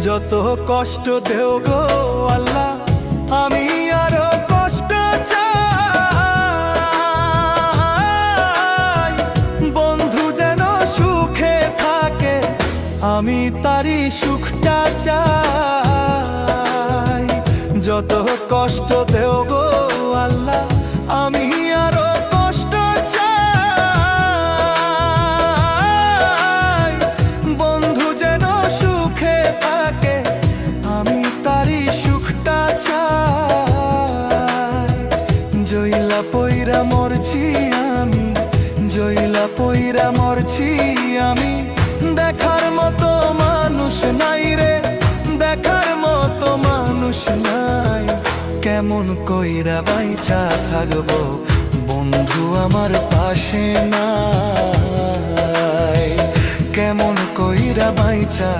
যত কষ্ট দেও গো আল্লাহ, আমি আরো কষ্ট চাই। বন্ধু যেন সুখে থাকে, আমি তারই সুখটা চাই। যত কষ্ট দেও গো আল্লাহ, আমি আরো কষ্ট চাই। বন্ধু যেন সুখে থাকে, আমি তারই সুখটা চাই। জইলা পইরা মরছি আমি, জইলা পইরা মরছি আমি। দেখার মতো মানুষ নাই রে, দেখার মতো মানুষ নাই। কেমন কইরা বাইচা থাকবো, বন্ধু আমার পাশে নাই। কেমন কইরা বাইচা